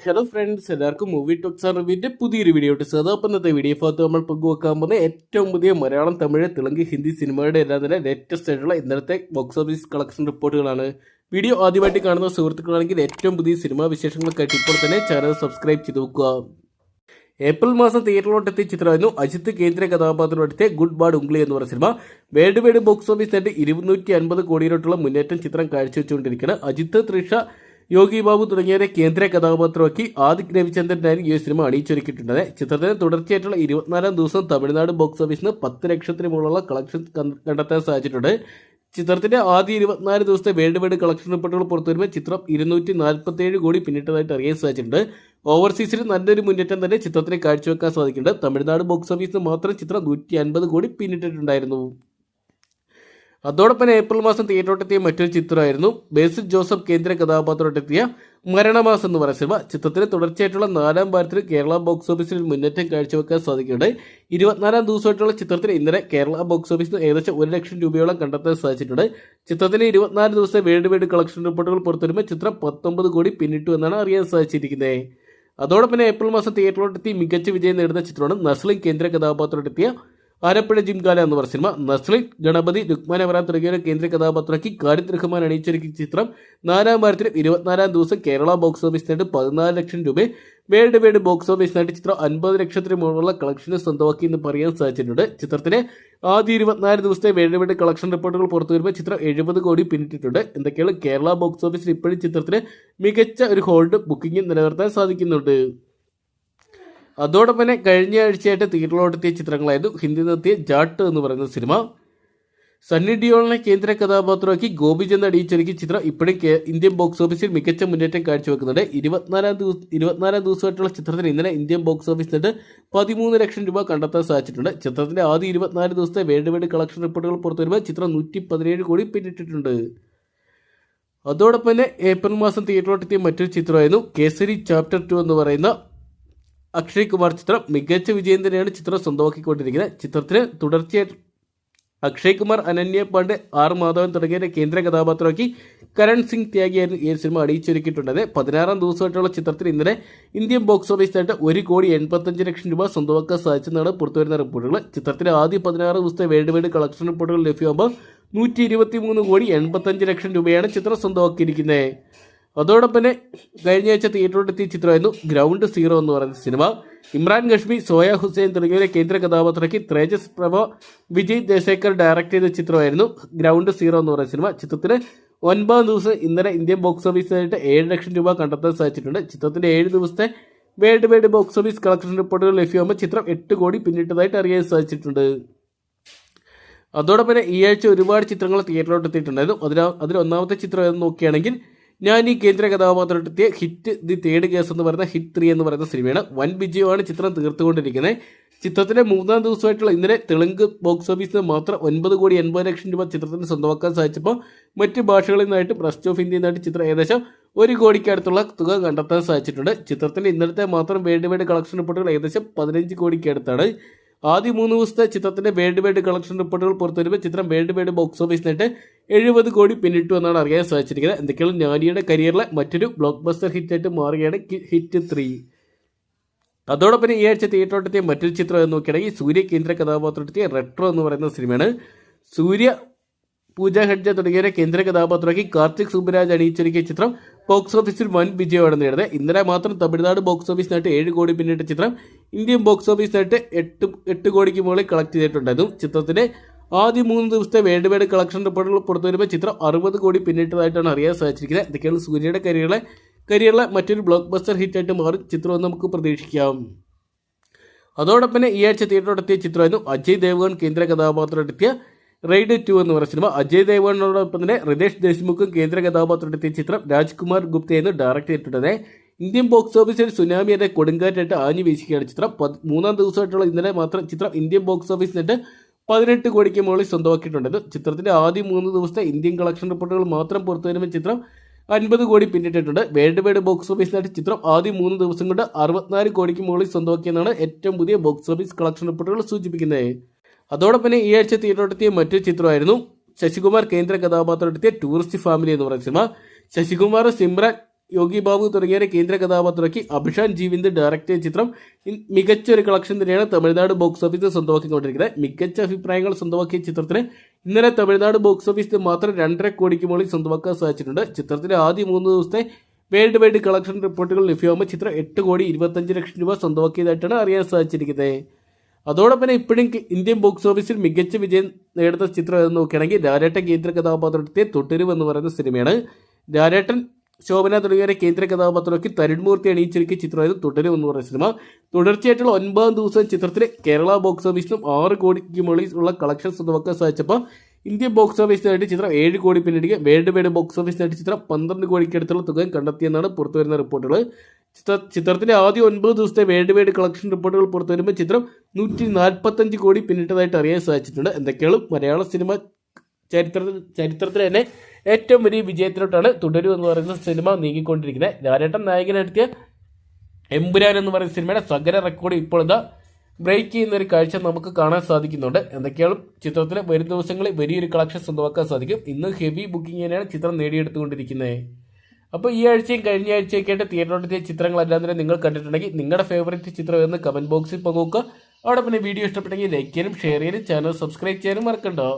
Hello friends, എല്ലാവർക്കും movie talks and റിവ്യൂവിന്റെ പുതിയൊരു video ഇട്ട് സാധാരണ ഇന്നത്തെ വീഡിയോ ഭാഗത്ത് നമ്മൾ പങ്കുവെക്കാൻ പോകുന്ന ഏറ്റവും പുതിയ മലയാളം, തമിഴ്, തെലുങ്ക്, ഹിന്ദി സിനിമയുടെ എല്ലാം തന്നെ ലേറ്റസ്റ്റ് ആയിട്ടുള്ള ഇന്നലത്തെ ബോക്സ് ഓഫീസ് കളക്ഷൻ റിപ്പോർട്ടുകളാണ്. വീഡിയോ ആദ്യമായിട്ട് കാണുന്ന സുഹൃത്തുക്കളാണെങ്കിൽ ഏറ്റവും പുതിയ സിനിമാ വിശേഷങ്ങൾക്കായിട്ട് ഇപ്പോൾ തന്നെ ചാനൽ സബ്സ്ക്രൈബ് ചെയ്ത് വെക്കുക. ഏപ്രിൽ മാസം തിയേറ്ററിലോട്ടെത്തിയ ചിത്രമായിരുന്നു അജിത്ത് കേന്ദ്ര കഥാപാത്രമെടുത്തിയ ഗുഡ് ബാഡ് ഉംഗ്ലി എന്ന് പറയുന്ന cinema. World wide box office ആയിട്ട് 250 കോടിയിലോട്ടുള്ള മുന്നേറ്റം ചിത്രം കാഴ്ചവെച്ചുകൊണ്ടിരിക്കുകയാണ്. അജിത്ത്, തൃഷ, യോഗി ബാബു തുടങ്ങിയവരെ കേന്ദ്ര കഥാപാത്രമാക്കി ആദിക് രവിചന്ദ്രനായിരുന്നു ഈ സിനിമ അണിയിച്ചൊരുക്കിയിട്ടുണ്ട്. ചിത്രത്തിന് തുടർച്ചയായിട്ടുള്ള 24 ദിവസം തമിഴ്നാട് ബോക്സ് ഓഫീസിന് 10 ലക്ഷത്തിന് മുകളിലുള്ള കളക്ഷൻ കണ്ടെത്താൻ സാധിച്ചിട്ടുണ്ട്. ചിത്രത്തിന്റെ ആദ്യ 24 ദിവസത്തെ വേൾഡ് വൈഡ് കളക്ഷൻ റിപ്പോർട്ടുകൾ പുറത്തുവരുമ്പോൾ ചിത്രം 247 കോടി പിന്നിട്ടതായിട്ട് അറിയാൻ സാധിച്ചിട്ടുണ്ട്. ഓവർസീസിൽ നല്ലൊരു മുന്നേറ്റം തന്നെ ചിത്രത്തിന് കാഴ്ചവെക്കാൻ സാധിക്കുന്നുണ്ട്. തമിഴ്നാട് ബോക്സ് ഓഫീസിന് മാത്രം ചിത്രം 150 കോടി പിന്നിട്ടിട്ടുണ്ടായിരുന്നു. അതോടൊപ്പം ഏപ്രിൽ മാസം തിയേറ്ററിലെത്തിയ മറ്റൊരു ചിത്രമായിരുന്നു ബേസിൽ ജോസഫ് കേന്ദ്ര കഥാപാത്രമെത്തിയ മരണമാസം എന്ന് പറയുന്ന സിനിമ. ചിത്രത്തിന് തുടർച്ചയായിട്ടുള്ള 4ാം വാരത്തിൽ കേരള ബോക്സ് ഓഫീസിൽ മുന്നേറ്റം കാഴ്ചവെക്കാൻ സാധിക്കുന്നുണ്ട്. 24ാം ദിവസമായിട്ടുള്ള ചിത്രത്തിന് ഇന്നലെ കേരള ബോക്സ് ഓഫീസിൽ ഏകദേശം 1 ലക്ഷം രൂപയോളം കണ്ടെത്താൻ സാധിച്ചിട്ടുണ്ട്. ചിത്രത്തിന് 24 ദിവസത്തെ വേൾഡ് വൈഡ് കളക്ഷൻ റിപ്പോർട്ടുകൾ പുറത്തുവരുമ്പോൾ ചിത്രം 19 കോടി പിന്നിട്ടു എന്നാണ് അറിയാൻ സാധിച്ചിരിക്കുന്നത്. അതോടൊപ്പം ഏപ്രിൽ മാസം തിയേറ്ററിലെത്തി മികച്ച വിജയം നേടുന്ന ചിത്രമാണ് നസ്ലിൻ കേന്ദ്ര കഥാപാത്രമെത്തിയ ആലപ്പുഴ ജിംഖാന എന്ന് പറഞ്ഞ സിനിമ. നസ്ലിൻ, ഗണപതി, രുക്മാൻ അവറാൻ തുടങ്ങിയവരെ കേന്ദ്ര കഥാപാത്രമാക്കി ഖാലിദ് റഹ്മാൻ അണിയിച്ചൊരുക്കിയ ചിത്രം 4ാം വാരത്തിൽ 24ാം ദിവസം കേരള ബോക്സ് ഓഫീസിനായിട്ട് 14 ലക്ഷം രൂപ, വേൾഡ് വൈഡ് ബോക്സ് ഓഫീസിനായിട്ട് ചിത്രം 50 ലക്ഷത്തിന് മുകളിലുള്ള കളക്ഷന് സ്വന്തമാക്കി എന്ന് പറയാൻ സാധിച്ചിട്ടുണ്ട്. ചിത്രത്തിന് ആദ്യ 24 ദിവസത്തെ വേൾഡ് വൈഡ് കളക്ഷൻ റിപ്പോർട്ടുകൾ പുറത്തു വരുമ്പോൾ ചിത്രം 70 കോടി പിന്നിട്ടിട്ടുണ്ട്. എന്തൊക്കെയാണ് കേരള ബോക്സ് ഓഫീസിൽ ഇപ്പോഴും ചിത്രത്തിന് മികച്ച ഒരു ഹോൾഡ് ബുക്കിംഗ് നിലനിർത്താൻ സാധിക്കുന്നുണ്ട്. അതോടൊപ്പം തന്നെ കഴിഞ്ഞ ആഴ്ചയായിട്ട് തിയേറ്ററിലോട്ടെത്തിയ ചിത്രങ്ങളായിരുന്നു ഹിന്ദി നിർത്തിയ ജാട്ട് എന്ന് പറയുന്ന സിനിമ. സണ്ണി ഡിയോളിനെ കേന്ദ്ര കഥാപാത്രമാക്കി ഗോപിചന്ദ് അടിയിച്ചൊരുക്കിയ ചിത്രം ഇപ്പോഴും ഇന്ത്യൻ ബോക്സ് ഓഫീസിൽ മികച്ച മുന്നേറ്റം കാഴ്ചവെക്കുന്നുണ്ട്. 24ാം ദിവസമായിട്ടുള്ള ചിത്രത്തിന് ഇന്നലെ ഇന്ത്യൻ ബോക്സ് ഓഫീസിൽ 13 ലക്ഷം രൂപ കണ്ടെത്താൻ സാധിച്ചിട്ടുണ്ട്. ചിത്രത്തിന്റെ ആദ്യ 24 ദിവസത്തെ വേൾഡ് വൈഡ് കളക്ഷൻ റിപ്പോർട്ടുകൾ പുറത്തുവരുമ്പോൾ ചിത്രം 117 കോടി പിന്നിട്ടിട്ടുണ്ട്. അതോടൊപ്പം തന്നെ ഏപ്രിൽ മാസം തിയേറ്ററിലോട്ടെത്തിയ മറ്റൊരു ചിത്രമായിരുന്നു കേസരി ചാപ്റ്റർ 2 എന്ന് പറയുന്ന അക്ഷയ് കുമാർ ചിത്രം. മികച്ച വിജയം തന്നെയാണ് ചിത്രം സ്വന്തമാക്കിക്കൊണ്ടിരിക്കുന്നത്. ചിത്രത്തിന് തുടർച്ചയായിട്ട് അക്ഷയ് കുമാർ, അനന്യ പാണ്ഡെ, ആർ മാധവൻ തുടങ്ങിയ കേന്ദ്ര കഥാപാത്രമാക്കി കരൺ സിംഗ് ത്യാഗിയായിരുന്നു ഈ സിനിമ അടിയിച്ചൊരുക്കിയിട്ടുള്ളത്. 16ാം ദിവസമായിട്ടുള്ള ചിത്രത്തിന് ഇന്നലെ ഇന്ത്യൻ ബോക്സ് ഓഫീസായിട്ട് 1,85 ലക്ഷം രൂപ സ്വന്തമാക്കാൻ സാധിച്ചെന്നാണ് പുറത്തുവരുന്ന റിപ്പോർട്ടുകൾ. ചിത്രത്തിന്റെ ആദ്യ 16 ദിവസത്തെ വേൾഡ് വൈഡ് കളക്ഷൻ റിപ്പോർട്ടുകൾ ലഭ്യമാകുമ്പോൾ 123 കോടി 85 ലക്ഷം രൂപയാണ് ചിത്രം സ്വന്തമാക്കിയിരിക്കുന്നത്. അതോടൊപ്പം തന്നെ കഴിഞ്ഞ ആഴ്ച തിയേറ്ററിലെത്തിയ ചിത്രമായിരുന്നു ഗ്രൗണ്ട് സീറോ എന്ന് പറയുന്ന സിനിമ. ഇമ്രാൻ ഖഷ്മി, സോയ ഹുസൈൻ തുടങ്ങിയവരെ കേന്ദ്ര കഥാപാത്രമാക്കി തേജസ് പ്രഭ, വിജയ് ദേശേക്കർ ഡയറക്ട് ചെയ്ത ചിത്രമായിരുന്നു ഗ്രൗണ്ട് സീറോ എന്ന് പറയുന്ന സിനിമ. ചിത്രത്തിന് 9 ദിവസം ഇന്നലെ ഇന്ത്യൻ ബോക്സ് ഓഫീസിനായിട്ട് 7 ലക്ഷം രൂപ കണ്ടെത്താൻ സാധിച്ചിട്ടുണ്ട്. ചിത്രത്തിന്റെ 7 ദിവസത്തെ world wide box office collection റിപ്പോർട്ടുകൾ ലഭ്യമാകുമ്പോൾ ചിത്രം 8 കോടി പിന്നിട്ടതായിട്ട് അറിയാൻ സാധിച്ചിട്ടുണ്ട്. അതോടൊപ്പം തന്നെ ഈ ആഴ്ച ഒരുപാട് ചിത്രങ്ങൾ തിയേറ്ററിലോട്ട് എത്തിയിട്ടുണ്ടായിരുന്നു. അതിൽ ഒന്നാമത്തെ ചിത്രം നോക്കുകയാണെങ്കിൽ ഞാൻ ഈ കേന്ദ്ര കഥാപാത്രത്തെത്തിയ ഹിറ്റ് ദി തേർഡ് കേസ് എന്ന് പറയുന്ന ഹിറ്റ് 3 എന്ന് പറയുന്ന സിനിമയാണ്. വൻ വിജയമാണ് ചിത്രം തീർത്തുകൊണ്ടിരിക്കുന്നത്. ചിത്രത്തിന്റെ 3ാം ദിവസമായിട്ടുള്ള ഇന്നലെ തെലുങ്ക് ബോക്സ് ഓഫീസിന് മാത്രം 9 കോടി 80 ലക്ഷം രൂപ ചിത്രത്തിന് സ്വന്തമാക്കാൻ സാധിച്ചപ്പോൾ മറ്റ് ഭാഷകളിൽ നിന്നായിട്ടും റെസ്റ്റ് ഓഫ് ഇന്ത്യയിൽ നിന്നായിട്ട് ചിത്രം ഏകദേശം 1 കോടിക്ക് അടുത്തുള്ള തുക കണ്ടെത്താൻ സാധിച്ചിട്ടുണ്ട്. ചിത്രത്തിന്റെ ഇന്നലത്തെ മാത്രം വേൾഡ് വൈഡ് കളക്ഷൻ റിപ്പോർട്ടുകൾ ഏകദേശം 15 കോടിക്ക് അടുത്താണ്. ആദ്യ 3 ദിവസത്തെ ചിത്രത്തിന്റെ വേൾഡ് വൈഡ് കളക്ഷൻ റിപ്പോർട്ടുകൾ പുറത്തുവരുമ്പോൾ ചിത്രം വേൾഡ് വൈഡ് ബോക്സ് ഓഫീസിനായിട്ട് 70 കോടി പിന്നിട്ടു എന്നാണ് അറിയാൻ സാധിച്ചിരിക്കുന്നത്. എന്തൊക്കെയാണ് നാനിയുടെ കരിയറിലെ മറ്റൊരു ബ്ലോക്ക് ബസ്റ്റർ ഹിറ്റായിട്ട് മാറുകയാണ് ഹിറ്റ് 3. അതോടൊപ്പം ഈ ആഴ്ച തിയേറ്ററിലെത്തിയ മറ്റൊരു ചിത്രം എന്ന് നോക്കുകയാണെങ്കിൽ സൂര്യ കേന്ദ്ര കഥാപാത്രത്തെത്തിയ റെട്രോ എന്ന് പറയുന്ന സിനിമയാണ്. സൂര്യ, പൂജ ഹെഡ്ജ തുടങ്ങിയവരെ കേന്ദ്ര കഥാപാത്രമാക്കി കാർത്തിക് സുബ്ബരാജ് അണിയിച്ചൊരുക്കിയ ചിത്രം ബോക്സ് ഓഫീസിൽ വൻ വിജയമാണ് നേടുന്നത്. ഇന്നലെ മാത്രം തമിഴ്നാട് ബോക്സ് ഓഫീസിനായിട്ട് 7 കോടി പിന്നിട്ട ചിത്രം ഇന്ത്യൻ ബോക്സ് ഓഫീസിനായിട്ട് 8 കോടിക്ക് മുകളിൽ കളക്ട് ചെയ്തിട്ടുണ്ടായിരുന്നു. ചിത്രത്തിന്റെ ആദ്യ 3 ദിവസത്തെ വേൾഡ് വൈഡ് കളക്ഷൻ റിപ്പോർട്ടുകൾ പുറത്തുവരുമ്പോൾ ചിത്രം 60 കോടി പിന്നിട്ടതായിട്ടാണ് അറിയാൻ സാധിച്ചിരിക്കുന്നത്. ഇതൊക്കെയാണ് സൂര്യയുടെ കരിയറിലെ മറ്റൊരു ബ്ലോക്ക് ബസ്റ്റർ ഹിറ്റായിട്ട് മാറി ചിത്രമെന്ന് നമുക്ക് പ്രതീക്ഷിക്കാം. അതോടൊപ്പം ഈ ആഴ്ച തിയേറ്ററിലെത്തിയ ചിത്രമായിരുന്നു അജയ് ദേവ്ഗൺ കേന്ദ്ര കഥാപാത്രമെത്തിയ റെയ്ഡ് 2 എന്ന് പറയുന്ന സിനിമ. അജയ് ദേവ്ഗണിനോടൊപ്പം തന്നെ റിതേഷ് ദേശ്മുഖും കേന്ദ്ര കഥാപാത്രമെത്തിയ ചിത്രം രാജ്കുമാർ ഗുപ്തയെന്ന് ഡയറക്ട് ചെയ്തിട്ടുള്ളത്. ഇന്ത്യൻ ബോക്സ് ഓഫീസിൽ സുനാമി എന്ന കൊടുങ്കാറ്റായിട്ട് ആഞ്ഞു വീശുകയാണ് ചിത്രം. 3ാം ദിവസമായിട്ടുള്ള ഇന്നലെ മാത്രം ചിത്രം ഇന്ത്യൻ ബോക്സ് ഓഫീസിനായിട്ട് 18 കോടിക്ക് മുകളിൽ സ്വന്തമാക്കിയിട്ടുണ്ടായിരുന്നു. ചിത്രത്തിന്റെ ആദ്യ 3 ദിവസത്തെ ഇന്ത്യൻ കളക്ഷൻ റിപ്പോർട്ടുകൾ മാത്രം പുറത്തുവരുമ്പോൾ ചിത്രം 50 കോടി പിന്നിട്ടിട്ടുണ്ട്. വേൾഡ് വൈഡ് ബോക്സ് ഓഫീസിനായിട്ട് ചിത്രം ആദ്യ 3 ദിവസം കൊണ്ട് 64 കോടിക്ക് മുകളിൽ സ്വന്തമാക്കിയെന്നാണ് ഏറ്റവും പുതിയ ബോക്സ് ഓഫീസ് കളക്ഷൻ റിപ്പോർട്ടുകൾ സൂചിപ്പിക്കുന്നത്. അതോടൊപ്പം ഈ ആഴ്ച തിയേറ്ററിലെത്തിയ മറ്റൊരു ചിത്രമായിരുന്നു ശശികുമാർ കേന്ദ്ര കഥാപാത്രമെത്തിയ ടൂറിസ്റ്റ് ഫാമിലി എന്ന് പറയുന്ന സിനിമ. ശശികുമാർ, സിമ്രാൻ യോഗി ബാബു തുടങ്ങിയവരെ കേന്ദ്ര കഥാപാത്രമാക്കി അഭിഷാൻ ജീവിന്ദ് ഡയറക്റ്റ് ചെയ്ത ചിത്രം മികച്ച ഒരു കളക്ഷൻ തന്നെയാണ് തമിഴ്നാട് ബോക്സ് ഓഫീസിൽ സ്വന്തമാക്കിക്കൊണ്ടിരിക്കുന്നത്. മികച്ച അഭിപ്രായങ്ങൾ സ്വന്തമാക്കിയ ചിത്രത്തിന് ഇന്നലെ തമിഴ്നാട് ബോക്സ് ഓഫീസിൽ മാത്രം 2.5 കോടിക്ക് മുകളിൽ സ്വന്തമാക്കാൻ സാധിച്ചിട്ടുണ്ട്. ചിത്രത്തിന്റെ ആദ്യ 3 ദിവസത്തെ വേൾഡ് വൈഡ് കളക്ഷൻ റിപ്പോർട്ടുകൾ ലഭ്യമാകുമ്പോൾ ചിത്രം 8,25,00,000 രൂപ സ്വന്തമാക്കിയതായിട്ടാണ് അറിയാൻ സാധിച്ചിരിക്കുന്നത്. അതോടൊപ്പം തന്നെ ഇപ്പോഴും ഇന്ത്യൻ ബോക്സ് ഓഫീസിൽ മികച്ച വിജയം നേടുന്ന ചിത്രം എന്ന് നോക്കുകയാണെങ്കിൽ ലാലേട്ടൻ കേന്ദ്ര കഥാപാത്രത്തെ തുടരും എന്ന് പറയുന്ന സിനിമയാണ്. ലാലേട്ടൻ, ശോഭന തുടങ്ങിയവരെ കേന്ദ്ര കഥാപാത്രമാക്കി തരുൺമൂർത്തി അണിയിച്ചൊരുക്കിയ ചിത്രമായിരുന്നു തുടരും എന്ന് പറയുന്ന സിനിമ. തുടർച്ചയായിട്ടുള്ള 9 ദിവസം ചിത്രത്തിൽ കേരള ബോക്സ് ഓഫീസിലും 6 കോടിക്ക് മുകളിൽ ഉള്ള കളക്ഷൻ സ്വന്തമാക്കാൻ സാധിച്ചപ്പോൾ ഇന്ത്യൻ ബോക്സ് ഓഫീസിനായിട്ട് ചിത്രം 7 കോടി പിന്നിടുക. വേൾഡ് വൈഡ് ബോക്സ് ഓഫീസിനായിട്ട് ചിത്രം 12 കോടിക്ക് അടുത്തുള്ള തുക കണ്ടെത്തിയെന്നാണ് പുറത്തുവരുന്ന റിപ്പോർട്ടുകൾ. ചിത്രത്തിന്റെ ആദ്യ 9 ദിവസത്തെ വേൾഡ് വൈഡ് കളക്ഷൻ റിപ്പോർട്ടുകൾ പുറത്തു വരുമ്പോൾ ചിത്രം 145 കോടി പിന്നിട്ടതായിട്ട് അറിയാൻ സാധിച്ചിട്ടുണ്ട്. എന്തൊക്കെയാണ് മലയാള സിനിമ ചരിത്രത്തിൽ തന്നെ ഏറ്റവും വലിയ വിജയത്തിലോട്ടാണ് തുടരും എന്ന് പറയുന്ന സിനിമ നീങ്ങിക്കൊണ്ടിരിക്കുന്നത്. ലാലേട്ടൻ നായകനെടുത്തിയ എമ്പുരാൻ എന്ന് പറയുന്ന സിനിമയുടെ സകല റെക്കോർഡ് ഇപ്പോൾ ഇതാ ബ്രേക്ക് ചെയ്യുന്ന ഒരു കാഴ്ച നമുക്ക് കാണാൻ സാധിക്കുന്നുണ്ട്. എന്തൊക്കെയാണ് ചിത്രത്തിൽ വരും ദിവസങ്ങളിൽ വലിയൊരു കളക്ഷൻ സ്വന്തമാക്കാൻ സാധിക്കും. ഇന്ന് ഹെവി ബുക്കിംഗ് തന്നെയാണ് ചിത്രം നേടിയെടുത്തുകൊണ്ടിരിക്കുന്നത്. അപ്പോൾ ഈ ആഴ്ചയും കഴിഞ്ഞ ആഴ്ചയൊക്കെ ആയിട്ട് തിയേറ്ററിലെത്തിയ ചിത്രങ്ങളെല്ലാം തന്നെ നിങ്ങൾ കണ്ടിട്ടുണ്ടെങ്കിൽ നിങ്ങളുടെ ഫേവറേറ്റ് ചിത്രം എന്ന് കമന്റ് ബോക്സിൽ പങ്കുവെക്കുക. അവിടെ പിന്നെ വീഡിയോ ഇഷ്ടപ്പെട്ടെങ്കിൽ ലൈക്ക് ചെയ്യാനും ഷെയർ ചെയ്യാനും ചാനൽ സബ്സ്ക്രൈബ് ചെയ്യാനും മറക്കണ്ടോ.